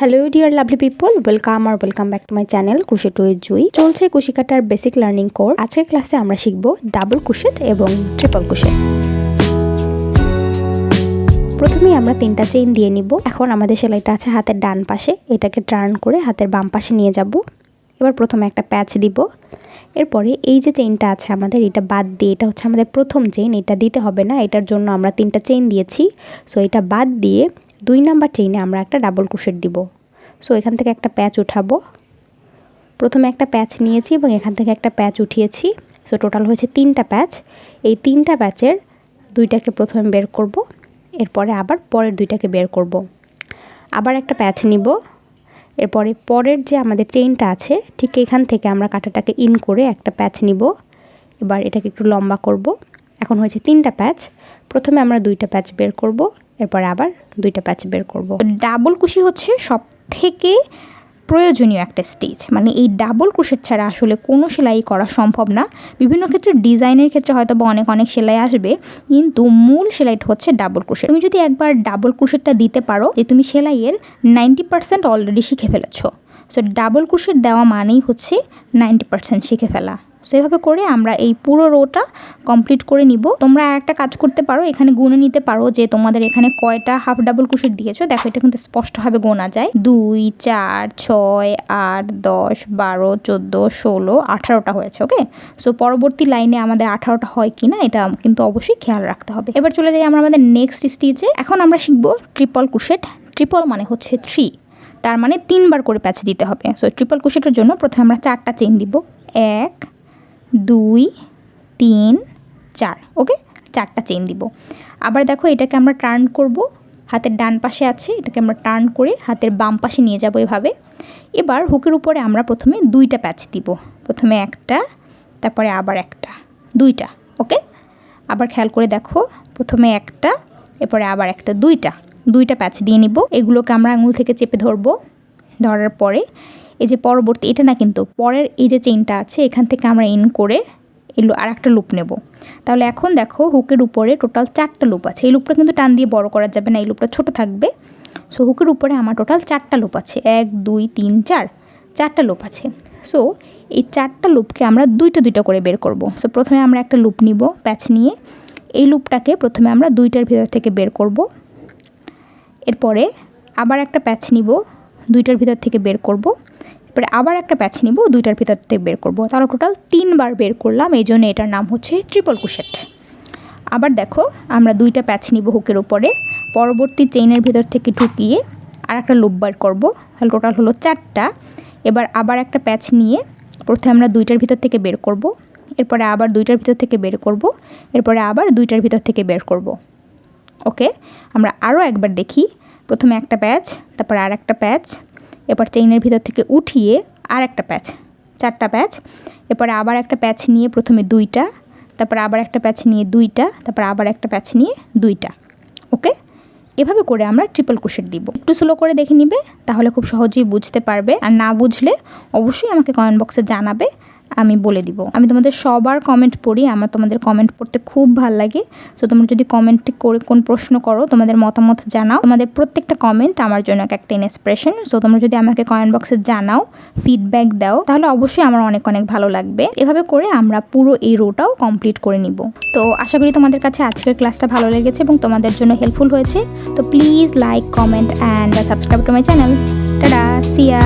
Hello dear lovely people, welcome back to my channel crochet with Jui. চলছে কুশি কাটার basic learning course. আজকের ক্লাসে আমরা শিখব ডাবল ক্রোশেট এবং ট্রিপল ক্রোশেট। প্রথমেই আমরা 3টা চেইন দিয়ে নিব। এখন আমাদের সেলাইটা আছে হাতের ডান পাশে, এটাকে টার্ন করে হাতের বাম পাশে নিয়ে যাব। এবার প্রথমে একটা প্যাচ দিব। এরপরে এই যে চেইনটা আছে আমাদের, এটা বাদ দিয়ে, এটা হচ্ছে আমাদের প্রথম চেইন, এটা দিতে হবে না, এটার জন্য আমরা 3টা চেইন দিয়েছি। সো এটা বাদ দিয়ে 2 নাম্বার চেইনে আমরা একটা ডাবল ক্রোশেট দিব। সো এখান থেকে একটা প্যাচ উঠাবো। প্রথমে একটা প্যাচ নিয়েছি এবং এখান থেকে একটা প্যাচ উঠিয়েছি। সো টোটাল হয়েছে 3টা প্যাচ। এই 3টা প্যাচের 2টাকে প্রথমে বের করব, এরপরে আবার পরের 2টাকে বের করব। আবার একটা প্যাচ নিব। এরপরে পরের যে আমাদের চেইনটা আছে ঠিক এখান থেকে আমরা কাঁটাটাকে ইন করে একটা প্যাচ নিব। এবার এটাকে একটু লম্বা করব। এখন হয়েছে 3টা প্যাচ। প্রথমে আমরা 2টা প্যাচ বের করব, এরপরে আবার 2টা প্যাচ বের করব। ডাবল কুশি হচ্ছে সব থেকে প্রয়োজনীয় একটা স্টেজ। মানে এই ডাবল ক্রোশেট ছাড়া আসলে কোনো সেলাই করা সম্ভব না। বিভিন্ন ক্ষেত্রে ডিজাইনের ক্ষেত্রে হয়তো বা অনেক সেলাই আসবে, কিন্তু মূল সেলাইটা হচ্ছে ডাবল ক্রোশেট। তুমি যদি একবার ডাবল ক্রোশেটটা দিতে পারো, যে তুমি সেলাইয়ের 90% অলরেডি শিখে ফেলেছো। সো ডাবল ক্রোশেট দেওয়া মানেই হচ্ছে 90% শিখে ফেলা। সেভাবে করে আমরা এই পুরো রোটা কমপ্লিট করে নিব। তোমরা আর একটা কাজ করতে পারো, এখানে গুনে নিতে পারো যে তোমাদের এখানে কয়টা হাফ ডাবল ক্রোশেট দিয়েছো। দেখো এটা কিন্তু স্পষ্টভাবে গোনা যায়। 2, 4, 6, 8, 10, 12, 14, 16, 18টা হয়েছে। ওকে, সো পরবর্তী লাইনে আমাদের 18টা হয় কিনা এটা কিন্তু অবশ্যই খেয়াল রাখতে হবে। এবার চলে যাই আমরা আমাদের নেক্সট স্টেজে। এখন আমরা শিখবো ট্রিপল ক্রোশেট। ট্রিপল মানে হচ্ছে 3, তার মানে 3বার করে প্যাচ দিতে হবে। সো ট্রিপল ক্রোশেটের জন্য প্রথমে আমরা 4টা চেইন দিব। 1, 2, 3, 4। ওকে, 4টা চেইন দিব। আবার দেখো এটাকে আমরা টার্ন করব। হাতের ডান পাশে আছে, এটাকে আমরা টার্ন করে হাতের বাম পাশে নিয়ে যাব এভাবে। এবার হুকের উপরে আমরা প্রথমে 2টা প্যাচ দিব। প্রথমে একটা, তারপরে আবার একটা, 2টা। ওকে, আবার খেয়াল করে দেখো, প্রথমে একটা, এরপরে আবার একটা, 2টা প্যাচ দিয়ে নিব। এগুলোকে আমরা আঙুল থেকে চেপে ধরবো। ধরার পরে এই যে পরবর্তী, এটা না কিন্তু পরের এই যে চেইনটা আছে এখান থেকে আমরা ইন করে আর একটা লুপ নেব। তাহলে এখন দেখো হুকের উপরে টোটাল 4টা লুপ আছে। এই লুপটা কিন্তু টান দিয়ে বড় করা যাবে না, এই লুপটা ছোট থাকবে। সো হুকের উপরে আমার টোটাল 4টা লুপ আছে। 1, 2, 3, 4টা লুপ আছে। সো এই 4টা লুপকে আমরা 2টা করে বের করব। সো প্রথমে আমরা একটা লুপ নিব প্যাচ নিয়ে। এই লুপটাকে প্রথমে আমরা 2টার ভিতর থেকে বের করব। এরপরে আবার একটা প্যাচ নিব, 2টার ভিতর থেকে বের করব। এরপরে আবার একটা প্যাচ নিব, 2টার ভিতর থেকে বের করব। তাহলে টোটাল 3বার বের করলাম, এই জন্য এটার নাম হচ্ছে ট্রিপল ক্রোশেট। আবার দেখো আমরা 2টা প্যাচ নিব হুকের উপরে, পরবর্তী চেইনের ভিতর থেকে ঢুকিয়ে আর একটা লুপ বার করব। তাহলে টোটাল হলো 4টা। এবার আবার একটা প্যাচ নিয়ে প্রথমে আমরা 2টার ভিতর থেকে বের করব, এরপরে আবার 2টার ভিতর থেকে বের করব, এরপরে আবার 2টার ভিতর থেকে বের করব। ওকে, আমরা আরও একবার দেখি। প্রথমে একটা প্যাচ, তারপর আর একটা প্যাচ, এরপর চেইনের ভিতর থেকে উঠিয়ে আর একটা প্যাচ, 4টা প্যাচ। এরপরে আবার একটা প্যাচ নিয়ে প্রথমে 2টা, তারপর আবার একটা প্যাচ নিয়ে 2টা, তারপর আবার একটা প্যাচ নিয়ে 2টা। ওকে, এভাবে করে আমরা ট্রিপল ক্রোশেট দিব। একটু স্লো করে দেখে নিবে, তাহলে খুব সহজেই বুঝতে পারবে। আর না বুঝলে অবশ্যই আমাকে কমেন্ট বক্সে জানাবে, আমি বলে দিব। আমি তোমাদের সবার কমেন্ট পড়ি, আমার তোমাদের কমেন্ট পড়তে খুব ভালো লাগে। সো তোমরা যদি কমেন্ট করে কোন প্রশ্ন করো, তোমাদের মতামত জানাও। তোমাদের প্রত্যেকটা কমেন্ট আমার জন্য একটা ইন্সপিরেশন। সো তোমরা যদি আমাকে কমেন্ট বক্সে জানাও, ফিডব্যাক দাও, তাহলে অবশ্যই আমার অনেক ভালো লাগবে। এভাবে করে আমরা পুরো এই রোটাও কমপ্লিট করে নিব। তো আশা করি তোমাদের কাছে আজকের ক্লাসটা ভালো লেগেছে এবং তোমাদের জন্য হেল্পফুল হয়েছে। তো please like, comment and subscribe to my channel. Tata, Siya.